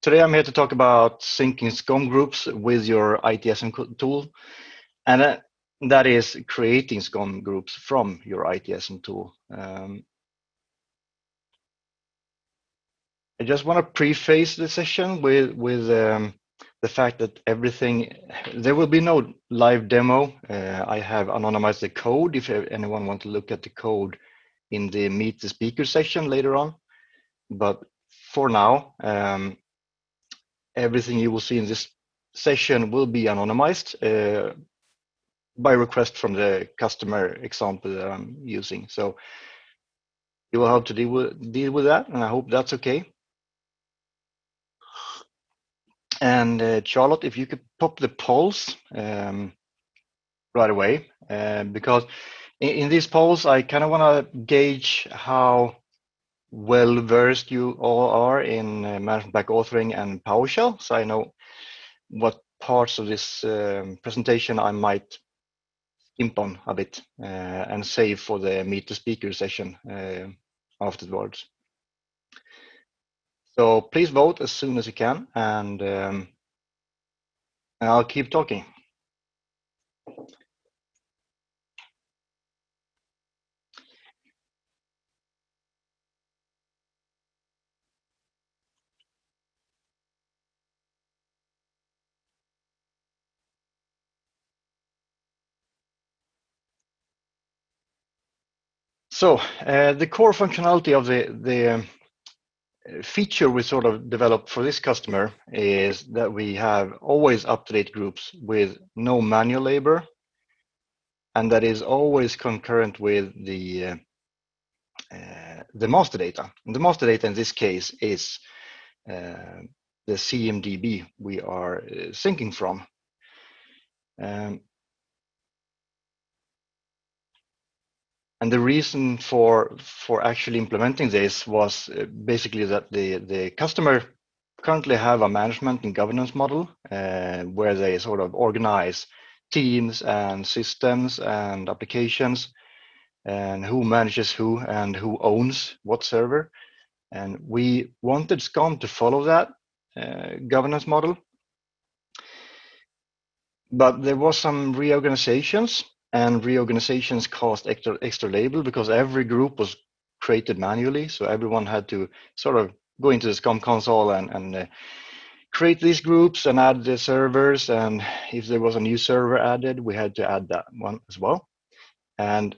Today I'm here to talk about syncing SCOM groups with your ITSM tool, and that is creating SCOM groups from your ITSM tool. I just want to preface the session with the fact that there will be no live demo. I have anonymized the code if anyone wants to look at the code in the Meet the Speaker session later on. But for now, everything you will see in this session will be anonymized by request from the customer example that I'm using. So you will have to deal with that, and I hope that's okay. And Charlotte, if you could pop the polls right away, because in these polls, I kind of want to gauge how well versed you all are in management pack authoring and PowerShell, so I know what parts of this presentation I might skimp on a bit and save for the Meet the Speaker session afterwards. So please vote as soon as you can, and I'll keep talking. So the core functionality of the feature we sort of developed for this customer is that we have always up-to-date groups with no manual labor, and that is always concurrent with the master data. And the master data in this case is the CMDB we are syncing from. And the reason for actually implementing this was basically that the customer currently have a management and governance model where they sort of organize teams and systems and applications and who manages who and who owns what server. And we wanted SCOM to follow that governance model. But there was some reorganizations, and reorganizations cost extra labor because every group was created manually. So everyone had to sort of go into the SCOM console and create these groups and add the servers. And if there was a new server added, we had to add that one as well. And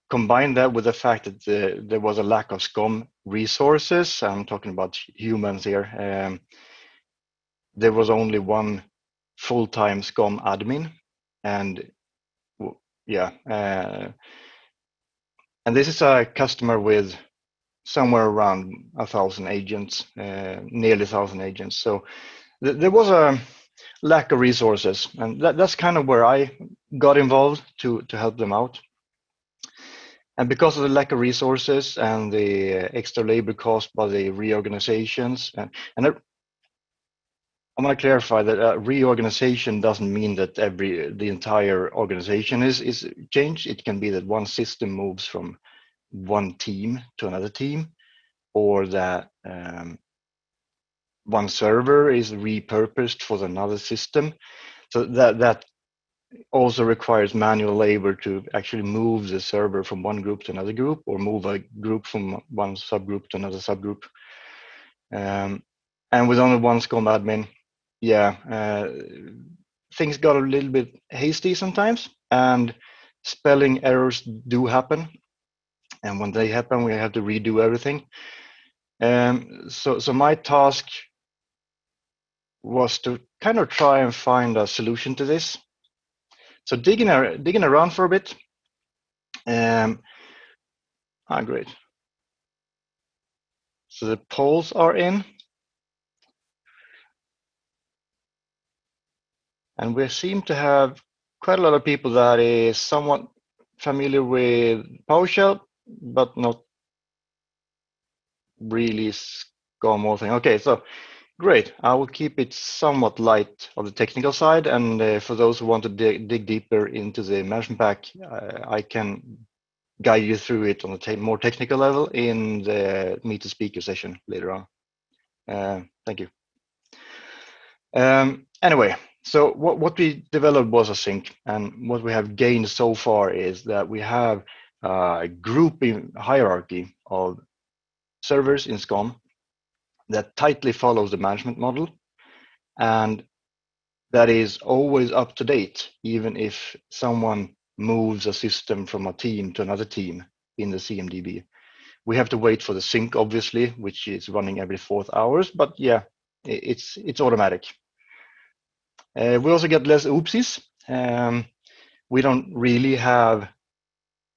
combine that with the fact that there was a lack of SCOM resources. I'm talking about humans here. There was only one full-time SCOM admin, and yeah, and this is a customer with somewhere around 1,000 agents, nearly 1,000 agents. So there was a lack of resources, and that's kind of where I got involved to help them out. And because of the lack of resources and the extra labor caused by the reorganizations, and I want to clarify that reorganization doesn't mean that the entire organization is changed. It can be that one system moves from one team to another team, or that one server is repurposed for another system. So that also requires manual labor to actually move the server from one group to another group, or move a group from one subgroup to another subgroup. And with only one SCOM admin, yeah, things got a little bit hasty sometimes, and spelling errors do happen. And when they happen, we have to redo everything. So my task was to kind of try and find a solution to this. So digging around for a bit. Great. So the polls are in. And we seem to have quite a lot of people that is somewhat familiar with PowerShell, but not really SCOM or thing. Okay, so great. I will keep it somewhat light on the technical side, and for those who want to dig deeper into the management pack, I can guide you through it on a more technical level in the Meet the Speaker session later on. Thank you. Anyway, so what we developed was a sync, and what we have gained so far is that we have a grouping hierarchy of servers in SCOM that tightly follows the management model, and that is always up to date, even if someone moves a system from a team to another team in the CMDB. We have to wait for the sync, obviously, which is running every 4 hours, but yeah, it's automatic. We also get less oopsies. We don't really have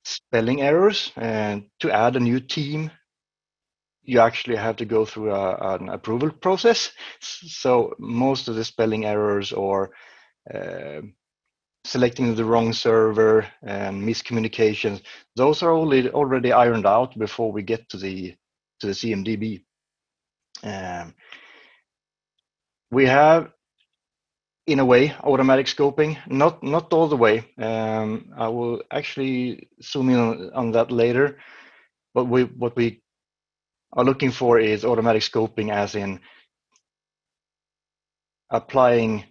spelling errors, and to add a new team, you actually have to go through an approval process. So most of the spelling errors or uh, selecting the wrong server and miscommunications, those are already ironed out before we get to the CMDB. We have, in a way, automatic scoping, not all the way. I will actually zoom in on that later. But what we are looking for is automatic scoping, as in applying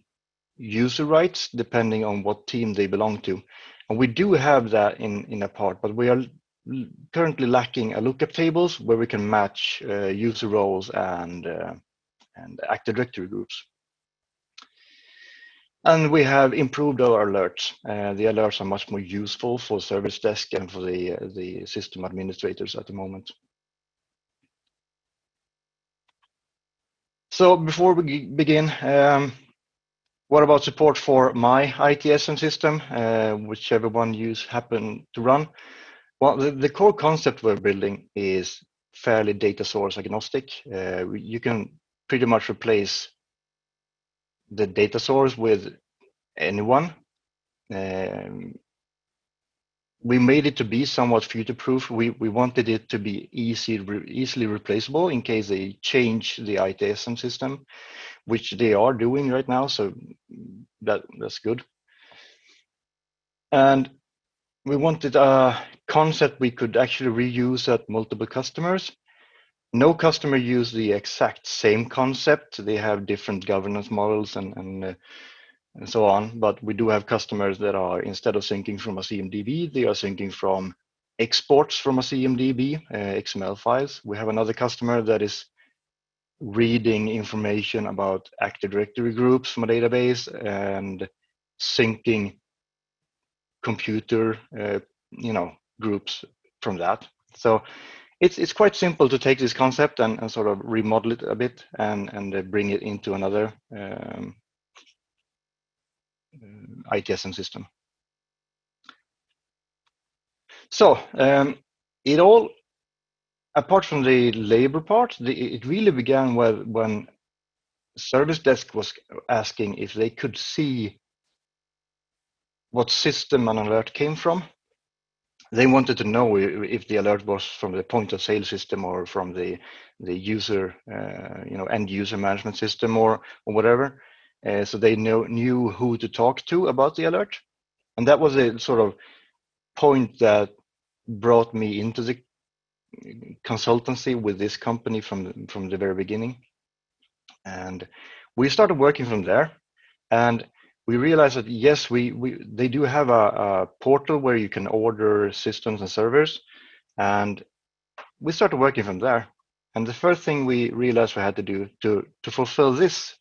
user rights depending on what team they belong to. And we do have that in a part, but we are currently lacking a lookup tables where we can match user roles and Active Directory groups. And we have improved our alerts. The alerts are much more useful for service desk and for the system administrators at the moment. So before we begin, what about support for my ITSM system, whichever one you happen to run? Well, the core concept we're building is fairly data source agnostic. You can pretty much replace the data source with anyone. We made it to be somewhat future-proof. We wanted it to be easily replaceable in case they change the ITSM system, which they are doing right now, so that's good. And we wanted a concept we could actually reuse at multiple customers. No customer use the exact same concept. They have different governance models and so on. But we do have customers that are, instead of syncing from a CMDB, they are syncing from exports from a CMDB, XML files. We have another customer that is reading information about Active Directory groups from a database and syncing computer, groups from that. So it's quite simple to take this concept and sort of remodel it a bit and bring it into another ITSM system. So it all, apart from the labor part, it really began when service desk was asking if they could see what system an alert came from. They wanted to know if the alert was from the point of sale system or from the user, end user management system or whatever. So they knew who to talk to about the alert. And that was a sort of point that brought me into the consultancy with this company from the very beginning. And we started working from there. And we realized that yes, they do have a portal where you can order systems and servers, and we started working from there. And the first thing we realized we had to do to fulfill this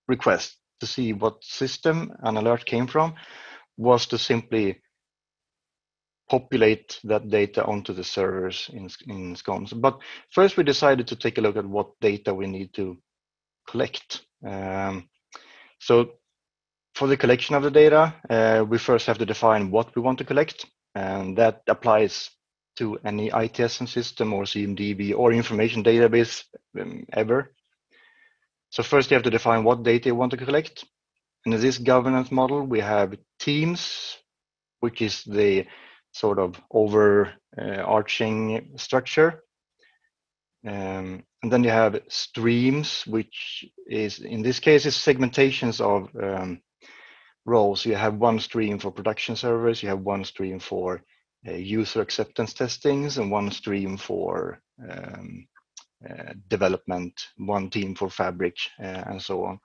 request to see what system an alert came from was to simply populate that data onto the servers in SCOMs. But first we decided to take a look at what data we need to collect. So for the collection of the data, we first have to define what we want to collect, and that applies to any ITSM system or CMDB or information database ever. So first you have to define what data you want to collect. And in this governance model, we have teams, which is the sort of overarching structure. And then you have streams, which is, in this case, is segmentations of roles. You have one stream for production servers, you have one stream for user acceptance testings, and one stream for development, one team for fabric, and so on.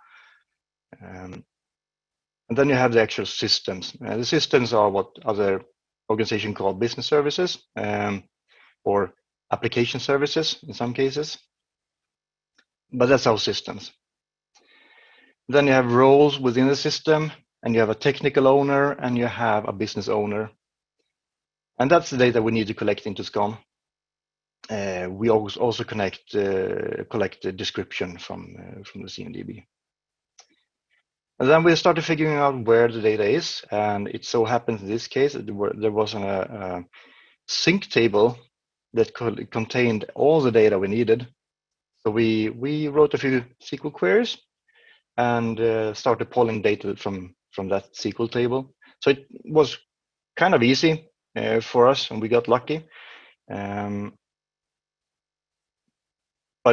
And then you have the actual systems. The systems are what other organizations call business services, or application services in some cases. But that's our systems. Then you have roles within the system, and you have a technical owner, and you have a business owner. And that's the data we need to collect into SCOM. We also collect the description from the CMDB. And then we started figuring out where the data is, and it so happened in this case that there was a sync table that contained all the data we needed. So we wrote a few SQL queries and started pulling data from that SQL table. So it was kind of easy for us, and we got lucky. But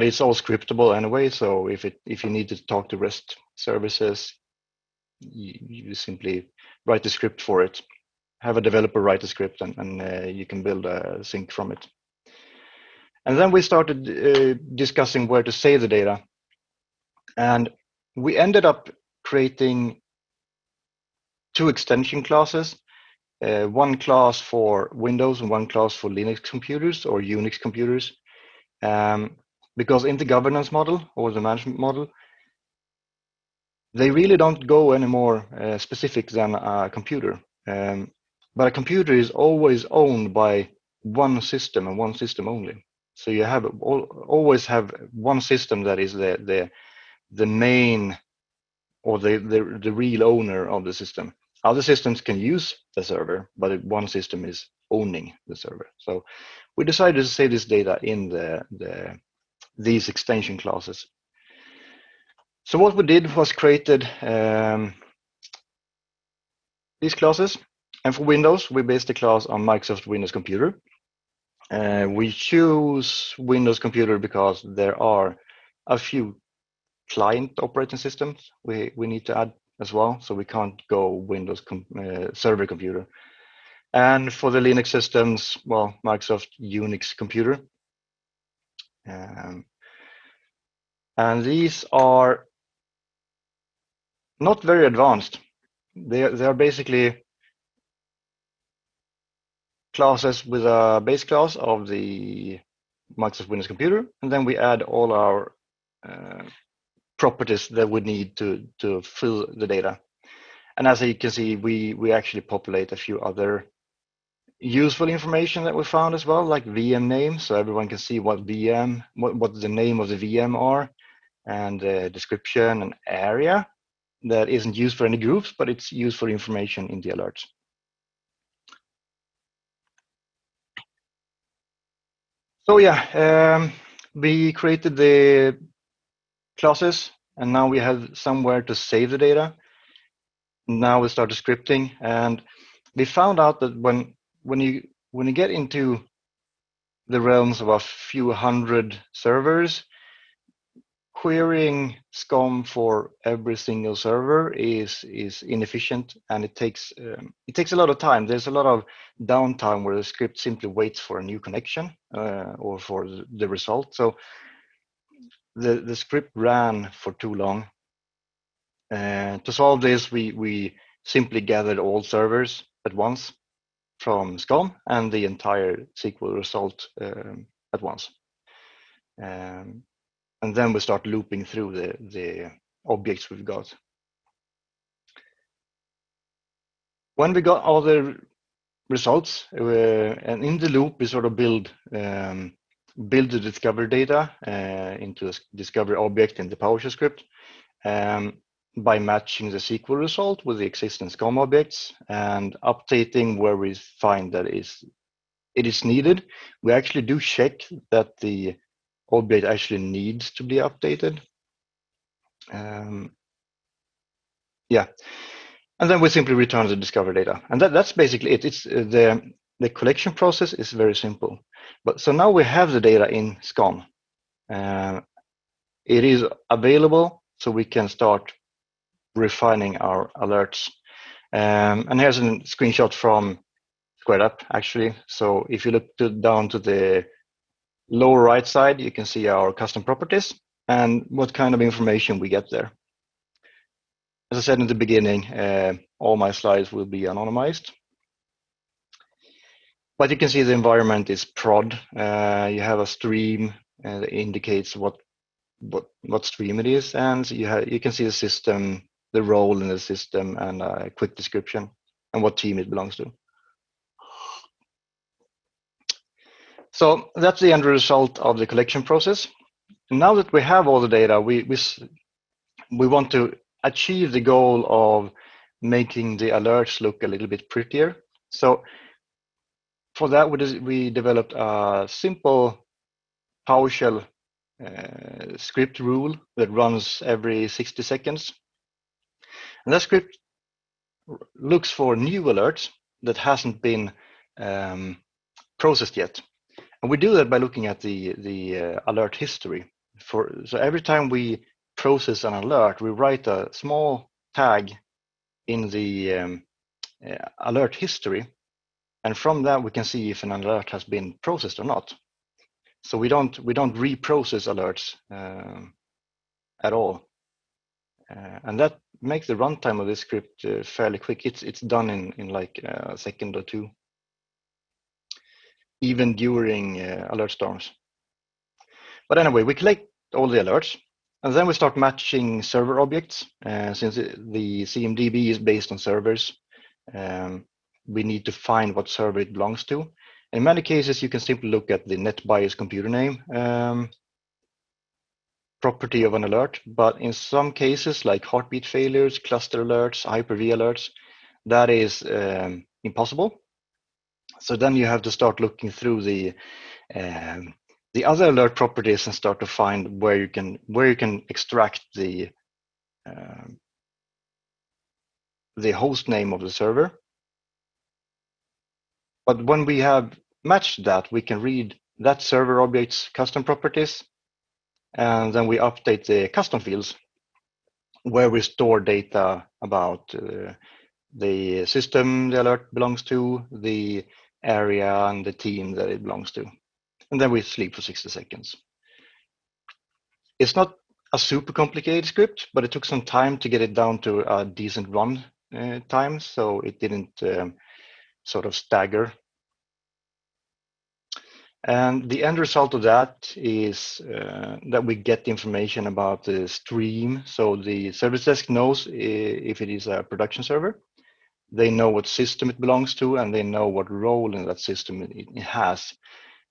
it's all scriptable anyway. So if you need to talk to REST services, you simply write the script for it. Have a developer write a script, and you can build a sync from it. And then we started discussing where to save the data. And we ended up creating 2 extension classes, one class for Windows and one class for Linux computers or Unix computers. Because in the governance model or the management model, they really don't go any more specific than a computer. But a computer is always owned by one system and one system only. So you have always have one system that is the main or the real owner of the system. Other systems can use the server, but one system is owning the server. So we decided to save this data in these extension classes. So what we did was created these classes, and for Windows, we based the class on Microsoft Windows Computer. We choose Windows Computer because there are a few client operating systems we need to add as well, so we can't go Windows server computer. And for the Linux systems, well, Microsoft Unix computer. And these are not very advanced. They are basically classes with a base class of the Microsoft Windows Computer, and then we add all our properties that we need to fill the data. And as you can see, we actually populate a few other useful information that we found as well, like VM names, so everyone can see what VM, what the name of the VM are, and description and area that isn't used for any groups, but it's used for information in the alerts. So yeah, we created the classes, and now we have somewhere to save the data. Now we started scripting, and we found out that when you get into the realms of a few hundred servers, querying SCOM for every single server is inefficient, and it takes a lot of time. There's a lot of downtime where the script simply waits for a new connection or for the result. So the script ran for too long. To solve this, we simply gathered all servers at once from SCOM and the entire SQL result at once. And then we start looping through the objects we've got. When we got all the results, and in the loop, we sort of build the discovery data into a discovery object in the PowerShell script by matching the SQL result with the existing SCOM objects and updating where we find that it is needed. We actually do check that the object actually needs to be updated. Yeah, and then we simply return the discovery data, and that's basically it. It's the collection process is very simple. But so now we have the data in SCOM. It is available, so we can start refining our alerts. And here's a screenshot from SquareUp, actually. So if you look down to the lower right side, you can see our custom properties and what kind of information we get there. As I said in the beginning, all my slides will be anonymized. But you can see the environment is prod. You have a stream that indicates what stream it is, and you can see the system, the role in the system, and a quick description and what team it belongs to. So that's the end result of the collection process. Now that we have all the data, we want to achieve the goal of making the alerts look a little bit prettier. So for that, we developed a simple PowerShell script rule that runs every 60 seconds. And that script looks for new alerts that hasn't been processed yet. And we do that by looking at the alert history. So every time we process an alert, we write a small tag in the alert history. And from that, we can see if an alert has been processed or not. So we don't reprocess alerts at all. And that makes the runtime of this script fairly quick. It's done in like a second or two, even during alert storms. But anyway, we collect all the alerts, and then we start matching server objects. Since the CMDB is based on servers, we need to find what server it belongs to. In many cases, you can simply look at the NetBIOS computer name property of an alert, but in some cases, like heartbeat failures, cluster alerts, Hyper-V alerts, that is impossible. So then you have to start looking through the other alert properties and start to find where you can extract the host name of the server. But when we have matched that, we can read that server object's custom properties, and then we update the custom fields where we store data about the system the alert belongs to, the area, and the team that it belongs to. And then we sleep for 60 seconds. It's not a super complicated script, but it took some time to get it down to a decent run time, so it didn't sort of stagger. And the end result of that is that we get information about the stream. So the service desk knows if it is a production server. They know what system it belongs to, and they know what role in that system it has.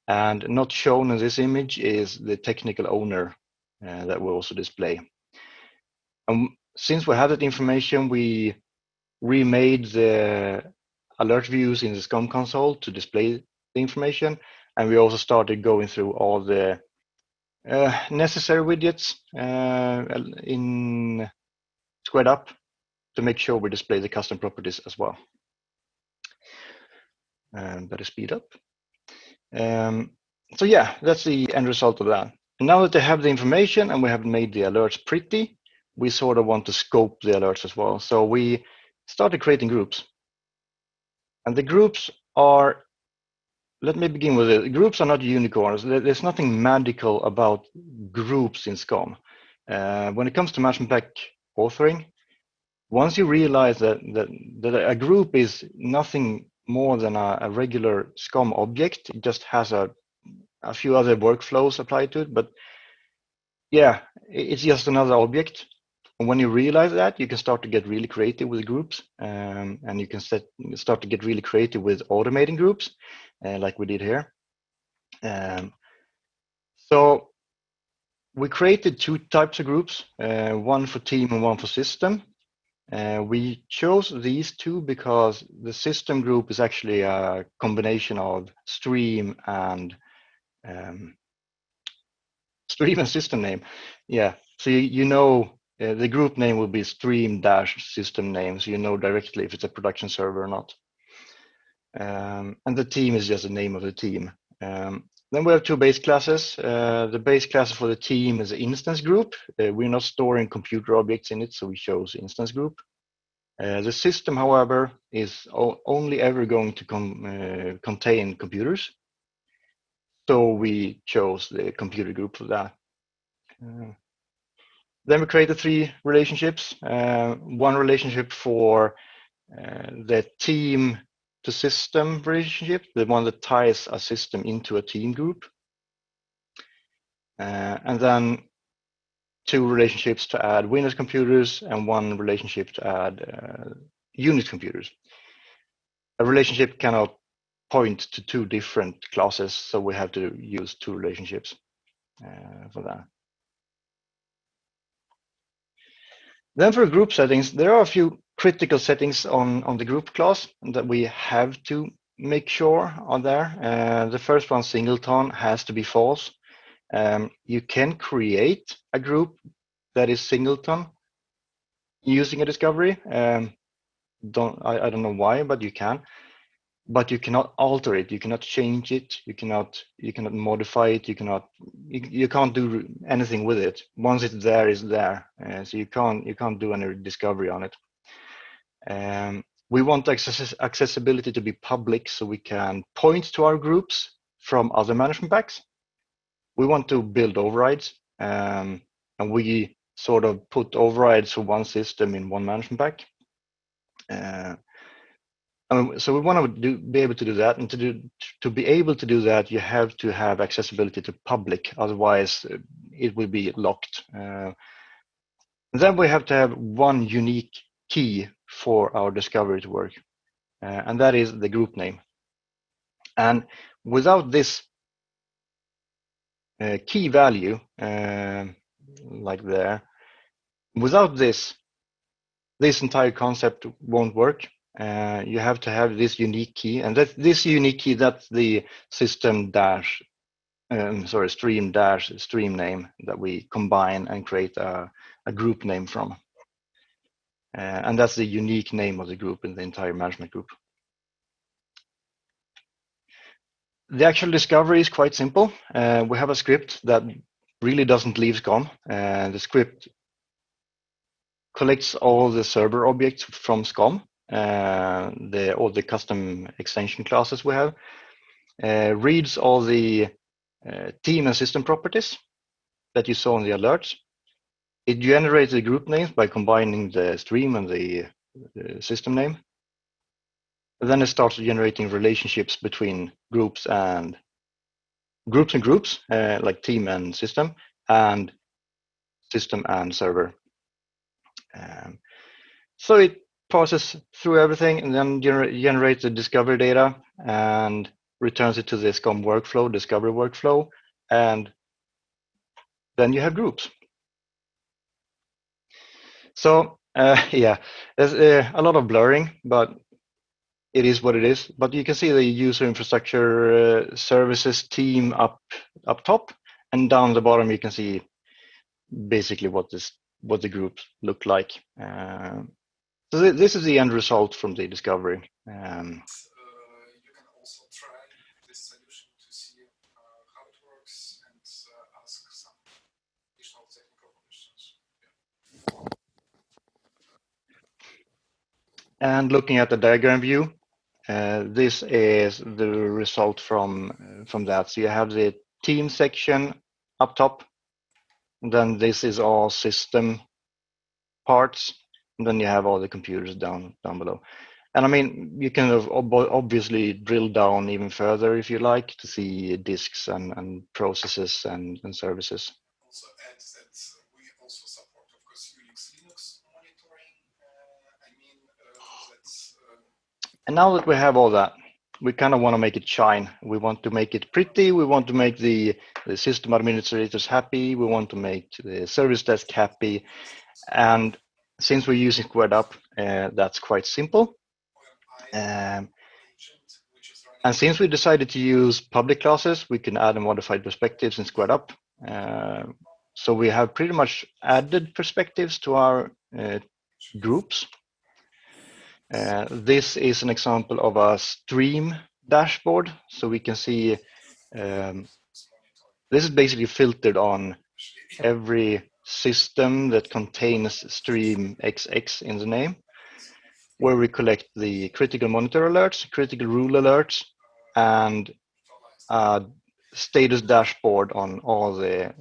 And not shown in this image is the technical owner that we also display. And since we have that information, we remade the alert views in the SCOM console to display the information. And we also started going through all the necessary widgets in Squared Up to make sure we display the custom properties as well. Better speed up. So yeah, that's the end result of that. And now that they have the information and we have made the alerts pretty, we sort of want to scope the alerts as well. So we started creating groups. And the groups are, let me begin with it. Groups are not unicorns. There's nothing magical about groups in SCOM. When it comes to management pack authoring, once you realize that a group is nothing more than a regular SCOM object, it just has a few other workflows applied to it, but yeah, it's just another object. And when you realize that, you can start to get really creative with groups, and you can start to get really creative with automating groups, like we did here. So we created two types of groups, one for team and one for system. We chose these two because the system group is actually a combination of stream and system name. Yeah, so you know the group name will be stream-system name, so you know directly if it's a production server or not. And the team is just the name of the team. Then we have two base classes. The base class for the team is an instance group. We're not storing computer objects in it, so we chose instance group. The system, however, is only ever going to contain computers. So we chose the computer group for that. Then we created 3 relationships. One relationship for the team to system relationship, the one that ties a system into a team group. And then 2 relationships to add Windows computers and 1 relationship to add Unix computers. A relationship cannot point to 2 different classes, so we have to use 2 relationships for that. Then for group settings, there are a few critical settings on the group class that we have to make sure are there. The first one, singleton, has to be false. You can create a group that is singleton using a discovery. I don't know why, but you can. But you cannot alter it. You cannot change it. You cannot modify it. You can't do anything with it. Once it's there, it's there. So you can't do any discovery on it. We want accessibility to be public, so we can point to our groups from other management packs. We want to build overrides, and we sort of put overrides for one system in one management pack. So we want to be able to do that, and to be able to do that, you have to have accessibility to public. Otherwise, it will be locked. Then we have to have one unique key for our discovery to work, and that is the group name. And without this key value, like there, without this entire concept won't work. You have to have this unique key, and this unique key, that's the system dash, stream dash stream name that we combine and create a group name from. And that's the unique name of the group in the entire management group. The actual discovery is quite simple. We have a script that really doesn't leave SCOM. The script collects all the server objects from SCOM, all the custom extension classes we have, reads all the team and system properties that you saw in the alerts. It generates the group names by combining the stream and the system name. And then it starts generating relationships between groups, like team and system and server. So it passes through everything and then generates the discovery data and returns it to the SCOM workflow, discovery workflow, and then you have groups. So yeah, there's a lot of blurring, but it is what it is. But you can see the user infrastructure services team up top, and down the bottom you can see basically what the groups look like. So this is the end result from the discovery. You can also try this solution to see how it works and ask some additional technical questions. Yeah. And looking at the diagram view, this is the result from that. So you have the team section up top, and then this is all system parts, and then you have all the computers down below. And I mean, you can obviously drill down even further if you like to see disks and processes and services. Also add that we also support, of course, Unix Linux monitoring. And now that we have all that, we kind of want to make it shine. We want to make it pretty. We want to make the system administrators happy. We want to make the service desk happy. And since we're using Squared Up, that's quite simple. And since we decided to use public classes, we can add and modify perspectives in Squared Up. So we have pretty much added perspectives to our groups. This is an example of a stream dashboard. So we can see this is basically filtered on every system that contains stream XX in the name, where we collect the critical monitor alerts, critical rule alerts, and status dashboard on all the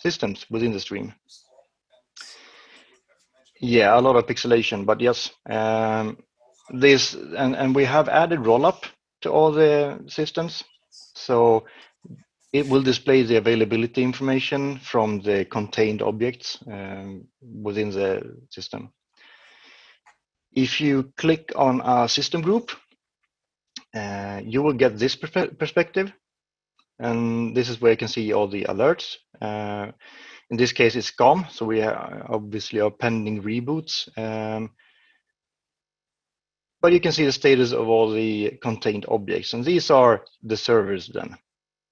systems within the stream. SCOM, and you have mentioned Yeah, a lot of pixelation, but yes, this and we have added rollup to all the systems, so it will display the availability information from the contained objects within the system. If you click on a system group, you will get this perspective, and this is where you can see all the alerts. In this case, it's SCOM, so we are obviously are pending reboots. But you can see the status of all the contained objects, and these are the servers then.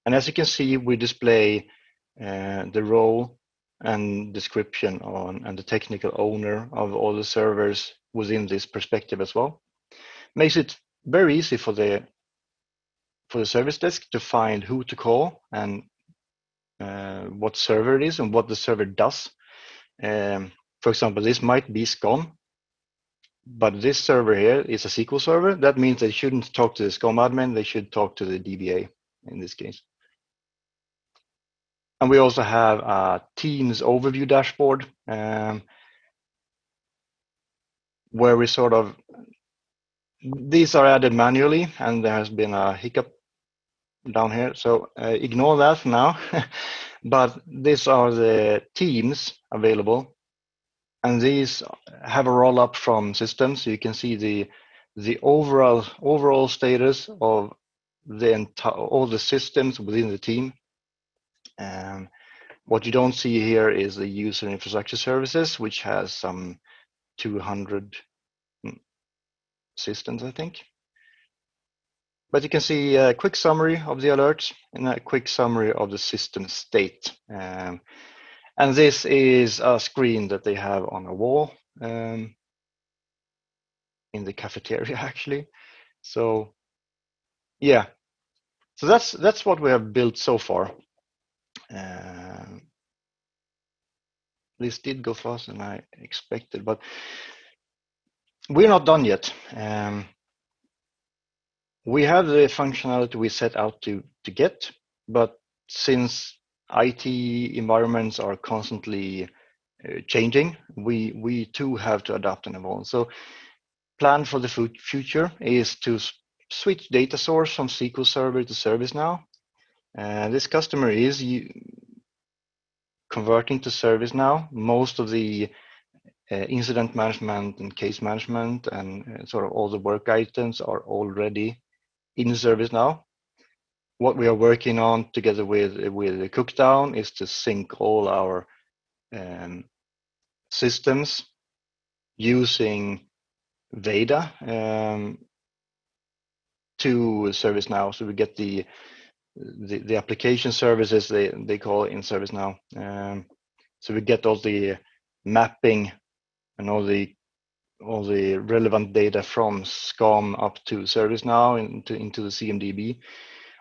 And as you can see, we display the role and description on and the technical owner of all the servers within this perspective as well. Makes it very easy for the service desk to find who to call and what server it is and what the server does. For example, this might be SCOM, but this server here is a SQL server. That means they shouldn't talk to the SCOM admin, they should talk to the DBA in this case. And we also have a Teams overview dashboard where we sort of, these are added manually and there has been a hiccup down here. So ignore that for now. But these are the teams available. And these have a roll up from systems. So you can see the overall status of the entire, all the systems within the team. What you don't see here is the user infrastructure services, which has some 200 systems, I think. But you can see a quick summary of the alerts and a quick summary of the system state. And this is a screen that they have on a wall in the cafeteria, actually. So yeah, so that's what we have built so far. This did go faster than I expected, but we're not done yet. We have the functionality we set out to get, but since IT environments are constantly changing, we too have to adapt and evolve. So plan for the future is to switch data source from SQL Server to ServiceNow. This customer is converting to ServiceNow. Most of the incident management and case management and sort of all the work items are already in ServiceNow. What we are working on together with Cookdown is to sync all our systems using Veda to ServiceNow, so we get the application services they call in ServiceNow. So we get all the mapping and all the relevant data from SCOM up to ServiceNow into the CMDB.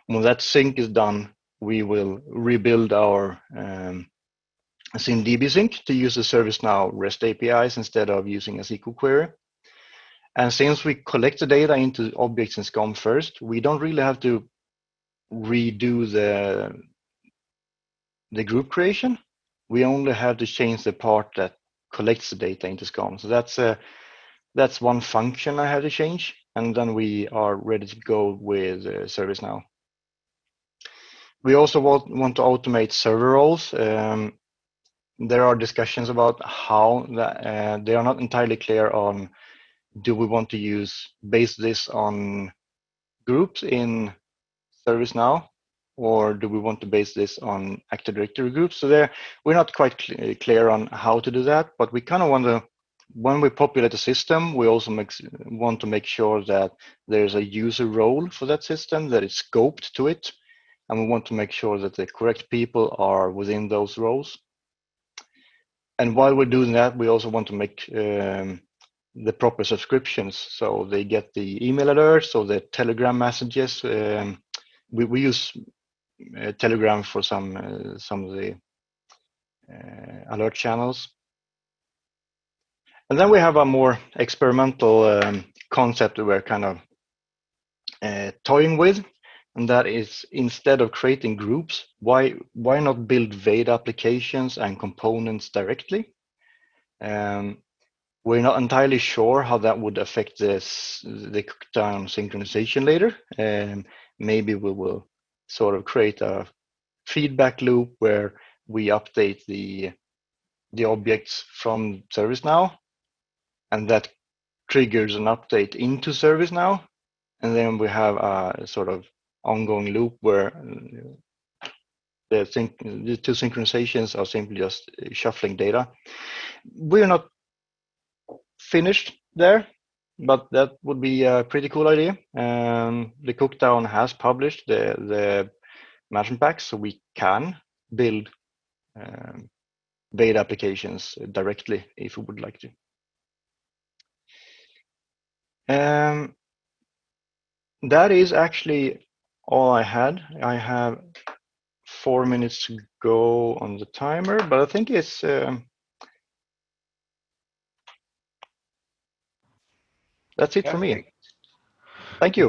When that sync is done, we will rebuild our CMDB sync to use the ServiceNow REST APIs instead of using a SQL query. And since we collect the data into objects in SCOM first, we don't really have to redo the group creation. We only have to change the part that collects the data into SCOM. So that's one function I have to change, and then we are ready to go with ServiceNow. We also want to automate server roles. There are discussions about how that they are not entirely clear on, do we want to base this on groups in ServiceNow, or do we want to base this on Active Directory groups? So we're not quite clear on how to do that, but we kind of want to, when we populate a system, we also want to make sure that there's a user role for that system, that it's scoped to it, and we want to make sure that the correct people are within those roles. And while we're doing that, we also want to make the proper subscriptions, so they get the email alerts or the Telegram messages. We use Telegram for some of the alert channels. And then we have a more experimental concept that we're kind of toying with. and that is instead of creating groups, why not build Veda applications and components directly? We're not entirely sure how that would affect the cookdown synchronization later. Maybe we will sort of create a feedback loop where we update the objects from ServiceNow, and that triggers an update into ServiceNow, and then we have a sort of ongoing loop where the two synchronizations are simply just shuffling data. We're not finished there, but that would be a pretty cool idea. The Cookdown has published the management packs, so we can build Veda applications directly if we would like to. That is actually all I had. I have 4 minutes to go on the timer, but I think it's that's it for me. Thank you.